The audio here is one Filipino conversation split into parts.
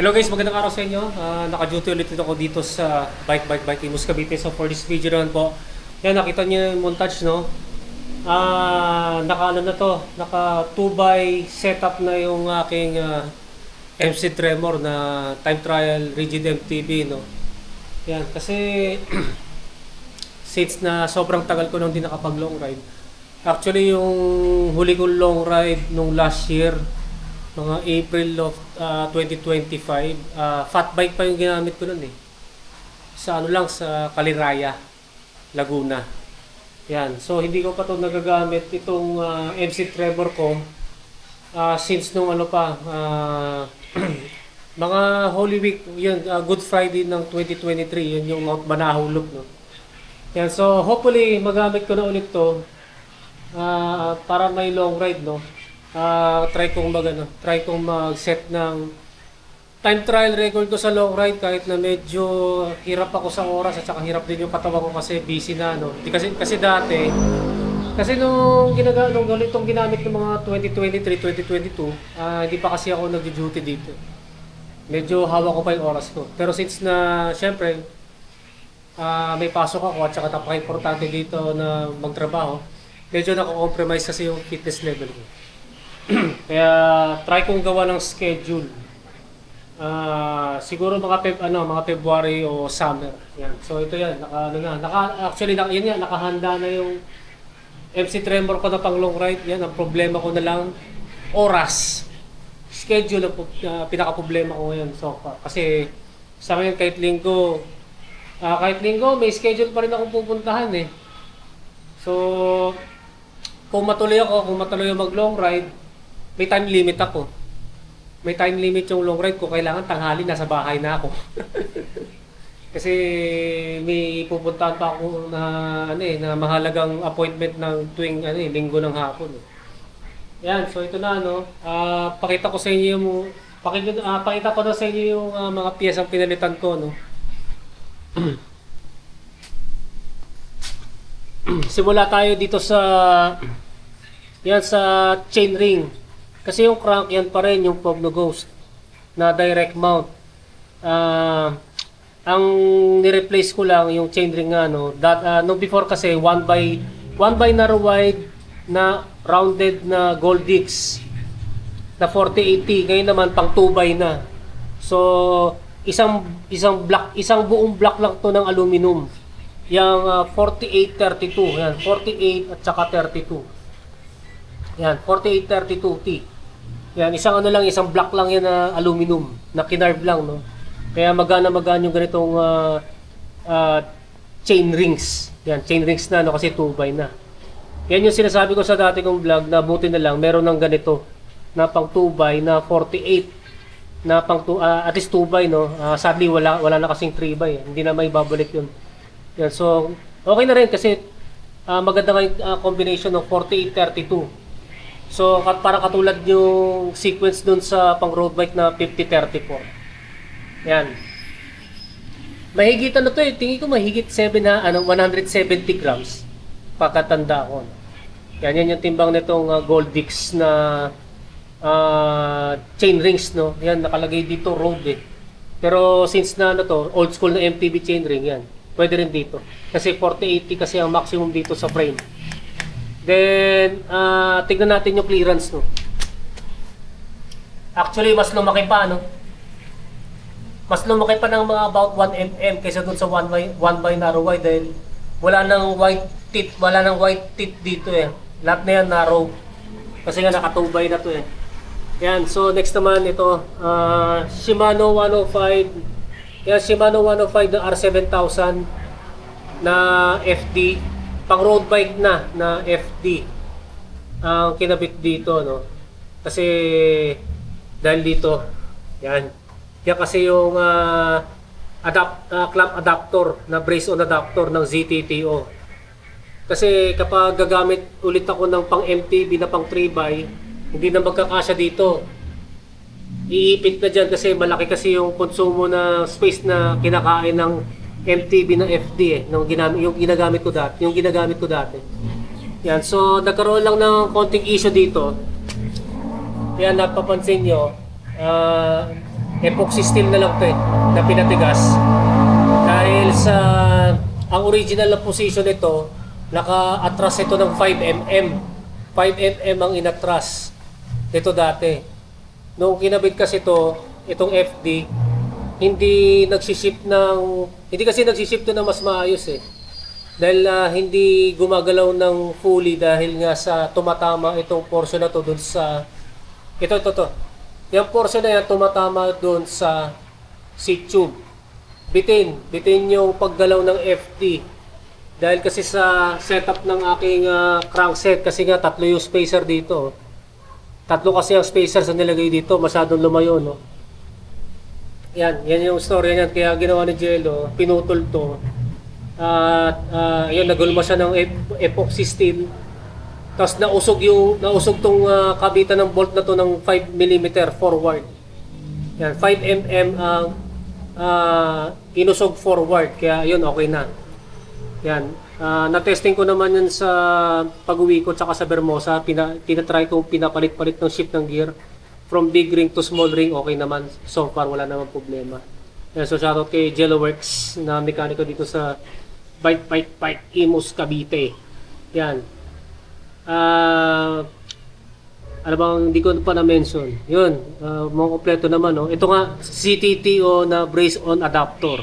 Hello guys, magandang araw sa inyo. Naka-duty ulit ako dito sa Bike Imus Cavite. So for this video naman po, yan nakita niyo yung montage, no? Naka 2x setup na yung aking MC Tremor na time trial rigid MTB, no? Yan, kasi since na sobrang tagal ko nang di nakapag long ride. Actually yung huli kong long ride nung last year, mga April of 2025, fat bike pa yung ginamit ko nun eh. Sa ano lang, sa Caliraya, Laguna. Yan. So hindi ko pa ito nagagamit itong MC Tremor ko since nung ano pa, mga Holy Week, yun, Good Friday ng 2023, yun yung Mount Banahaw Loop, no? Yan. So hopefully magamit ko na ulit to para may long ride, no? Try kong mag-set ng time trial record ko sa long ride kahit na medyo hirap ako sa oras at saka hirap din yung katawan ko kasi busy na, no. Kasi dati nung ganitong ginamit ng mga 2023, 2022, hindi pa kasi ako nag-duty dito. Medyo hawak ko pa yung oras ko. Pero since na syempre may pasok ako at saka napaka-importante dito na magtrabaho, medyo nako-compromise kasi yung fitness level ko. Kaya try kong gawa ng schedule. Siguro mga February o summer. Yan. So ito yan, nakahanda na yung MC Tremor ko na pang long ride. Yan, ang problema ko na lang oras. Schedule ang pinaka-problema ko ngayon so far. Kasi sa ngayon kahit linggo may schedule pa rin akong pupuntahan eh. So kung matuloy yung mag long ride, may time limit ako. May time limit yung long ride ko. Kailangan tanghali, nasa bahay na ako. Kasi may pupuntahan pa ako na mahalagang appointment ng tuwing linggo ng hapon. Yan, so ito na pakita ko sa inyo yung mga piyesang pinalitan ko, no. Simula tayo dito sa chain ring. Kasi yung crank yan pa rin, yung Pogno Ghost na direct mount. Ang ni-replace ko lang yung chainring no before kasi 1x narrow wide na rounded na Gold X na 4080, ngayon naman pang 2x na. So isang buong block lang to ng aluminum. Yung 4832, yan 48 at saka 32. Yan 4832T. Yan, isang block lang yan na aluminum na kinarve lang, no. Kaya magana yung ganitong chain rings. Yan, chain rings na, no, kasi 2x na. Yan yung sinasabi ko sa dati kong vlog na buti na lang meron ng ganito na pang 2x na 48 na pang at least 2x, no. Sadly wala na kasing 3x. Hindi na may babalik yun. Yan, so okay na rin kasi maganda nga yung combination ng 4832. So para katulad yung sequence dun sa pang road bike na 5034. Yan. Mahigit to eh. Tingin ko mahigit 170 grams. Pagkatanda ko. Yan yung timbang nitong Gold X na chain rings, no. Yan nakalagay dito road eh. Pero since na old school na MTB chain ring yan. Pwede rin dito. Kasi 4080 kasi ang maximum dito sa frame. Then, tignan natin yung clearance, no. Actually, mas lumaki pa, no. Mas lumaki pa ng mga about 1 mm kaysa dun sa 1x narrow wide dahil wala nang white teeth dito eh. Lahat na yan narrow. Kasi nga naka 2x na to eh. Yan, so next naman ito, Shimano 105. Yan, Shimano 105 na R7000 na FD. pang road bike na FD ang kinabit dito, no? Kasi dahil dito, yan. Yan kasi yung clamp adapter na brace-on adapter ng ZTTO. Kasi kapag gagamit ulit ako ng pang MTB na pang 3x, hindi na magkakasya dito. Iipit na dyan kasi malaki kasi yung konsumo na space na kinakain ng MTB na FD yung ginagamit ko dati. Yan, so nagkaroon lang ng konting issue dito. Yan, napapansin nyo, epoxy steel na lang to na pinatigas. Dahil sa ang original na position nito, naka-atras ito ng 5mm. 5mm ang inatras dito dati. Nung kinabit kasi itong FD, hindi kasi nagsiship to na mas maayos Dahil hindi gumagalaw ng fully dahil nga sa tumatama itong portion na to dun sa ito. Yung portion na yan tumatama dun sa seat tube. Bitin yung paggalaw ng FD. Dahil kasi sa setup ng aking crankset, kasi nga tatlo yung spacer dito. Tatlo kasi ang spacer sa nilagay dito, masyadong lumayo, no? Yan yung story niyan. Kaya ginawa ni Jello, pinutol to. Yun, nagulma siya ng epoxy steel. Tapos nausog tong kabitan ng bolt na to ng 5mm forward. Yan, 5mm ang inusog forward. Kaya yun, okay na. Yan. Na-testing ko naman yan sa pag-uwi ko tsaka sa Bermosa. Tinatry kong pinapalit-palit ng shift ng gear. From big ring to small ring, okay naman. So far, wala naman problema. Yan, so shoutout kay Jelloworks na mekaniko dito sa Bike Imus Cavite. Yan. Ano bang hindi ko pa na-mention? Yun, mga kompleto naman. No? Ito nga, CTTO na brace-on adapter.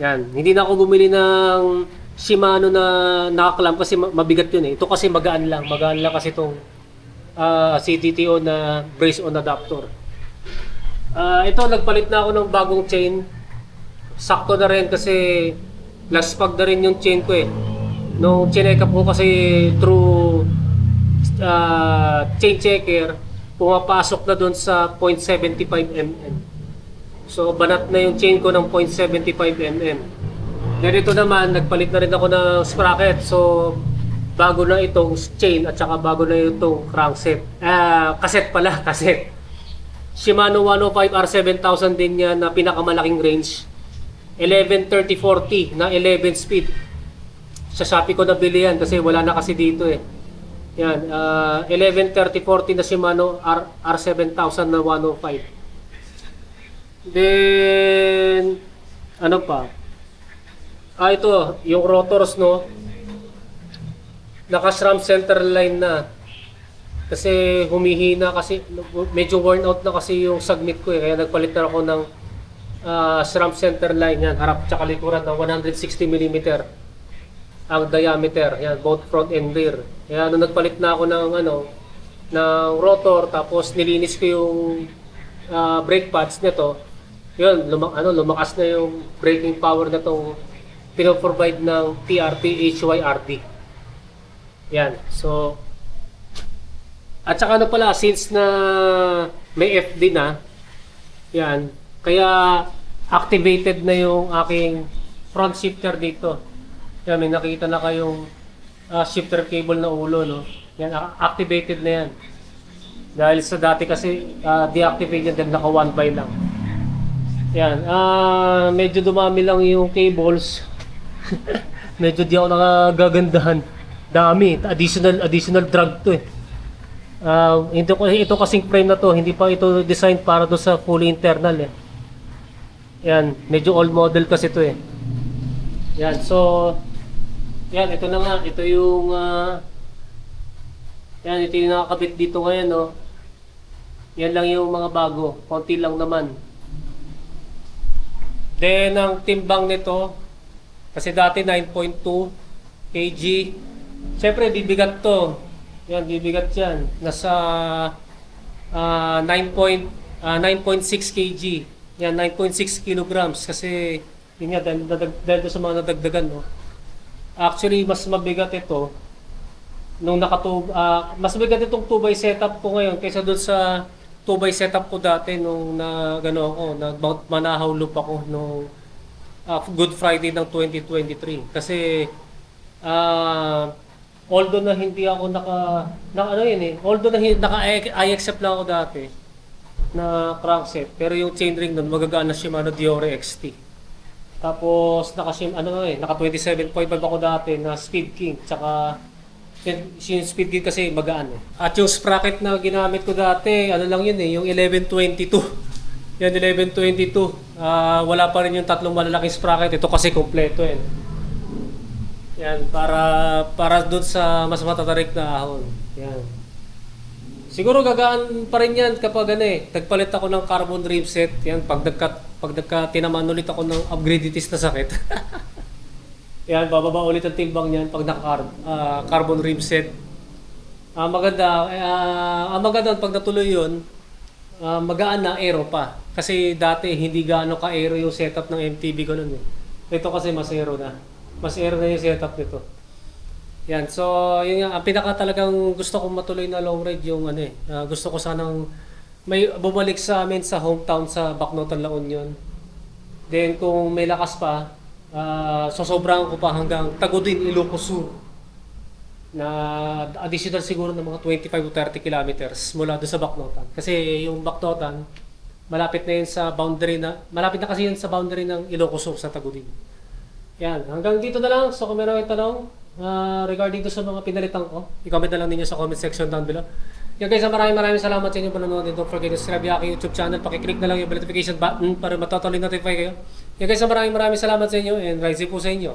Yan. Hindi na ako bumili ng Shimano na nakaklam kasi mabigat yun Ito kasi magaan lang. Magaan lang kasi itong CTTO na brace-on adapter. Ito, nagpalit na ako ng bagong chain. Sakto na rin kasi last pag na rin yung chain ko Nung chinek up ko kasi through chain checker, pumapasok na doon sa 0.75mm. So banat na yung chain ko ng 0.75mm. Then ito naman, nagpalit na rin ako ng sprocket. So bago na itong chain at saka bago na itong crankset. Cassette. Shimano 105R7000 din yan na pinakamalaking range. 1130-40 na 11 speed. Sa Shopee ko nabili yan kasi wala na kasi dito Yan, 1130-40 na Shimano R7000 na 105. Then, ano pa? Ito, yung rotors, no? Naka-SRAM center line na. Kasi humihina kasi, medyo worn out na kasi yung submit ko Kaya nagpalit na ako ng SRAM center line yan, harap tsaka likuran ng 160mm ang diameter, yan, both front and rear. Kaya nung nagpalit na ako ng rotor, tapos nilinis ko yung brake pads nito, yun, lumakas na yung braking power na itong pinoprovide ng TRT HYRD. Yan, so at saka pala, since na may FD na, yan, kaya activated na yung aking front shifter dito. Yan, may nakita na kayong shifter cable na ulo, no? Yan, activated na yan. Dahil sa dati kasi deactivated dahil naka 1x lang. Yan, medyo dumami lang yung cables. Medyo di ako nakagagandahan. Dami, additional drag to Ito kasing frame na to, hindi pa ito designed para do sa fully internal Yan, medyo old model kasi to Yan, so yan, ito na nga, ito yung ito yung nakakabit dito ngayon, no. Yan lang yung mga bago, konti lang naman. Then ang timbang nito, kasi dati 9.2 kg. Siyempre bibigat to. Yan, bibigat yan. Nasa 9.6 kg. Yan, 9.6 kilograms kasi yun nga, dahil sa mga nadagdagan, no. Actually, mas mabigat ito nung mas mabigat itong 2x setup ko ngayon kaysa doon sa 2x setup ko dati nung nag Manahaw Loop ako nung Good Friday ng 2023. Kasi although na hindi ako na ano yun eh, although na naka I-accept lang ako dati na crankset, pero yung chainring nun magagaan na Shimano Diore XT. Tapos naka 27.5 ako dati na Speed King, tsaka yung Speed King kasi magaan eh. At yung sprocket na ginamit ko dati, ano lang yun eh, yung 1122. Yan 1122. Wala pa rin yung tatlong malalaking sprocket. Ito kasi kompleto eh. Yan, para doon sa mas matatarik na ahon. Yan. Siguro gagaan pa rin yan kapag nagpalit ako ng carbon rim set. Yan, pag tinamaan ulit ako ng upgraditis na sakit. Yan, bababa ulit ang timbang niyan pag carbon rim set. Maganda pag natuloy yun, magaan na aero pa. Kasi dati hindi gaano ka-aero yung setup ng MTB ko nun eh. Ito kasi mas aero na. Mas aero na yung setup nito. Yan, so yun nga, ang pinaka talagang gusto kong matuloy na long ride yung gusto ko sanang may bumalik sa amin sa hometown sa Bacnotan, La Union. Then kung may lakas pa, sosobrahan ko pa hanggang Tagudin, Ilocos Sur. Na additional siguro ng mga 25 to 30 kilometers mula doon sa Bacnotan. Kasi yung Bacnotan, malapit na kasi yun sa boundary ng Ilocos Sur sa Tagudin. Yan, hanggang dito na lang. So kung meron may tanong regarding to sa mga pinalitan ko, i-comment na lang ninyo sa comment section down below. Yan guys, maraming salamat sa inyo panonood. Don't forget to subscribe yung aking YouTube channel. Pakiclick na lang yung notification button para matatuloy notify kayo. Yan guys, maraming salamat sa inyo and rise po sa inyo.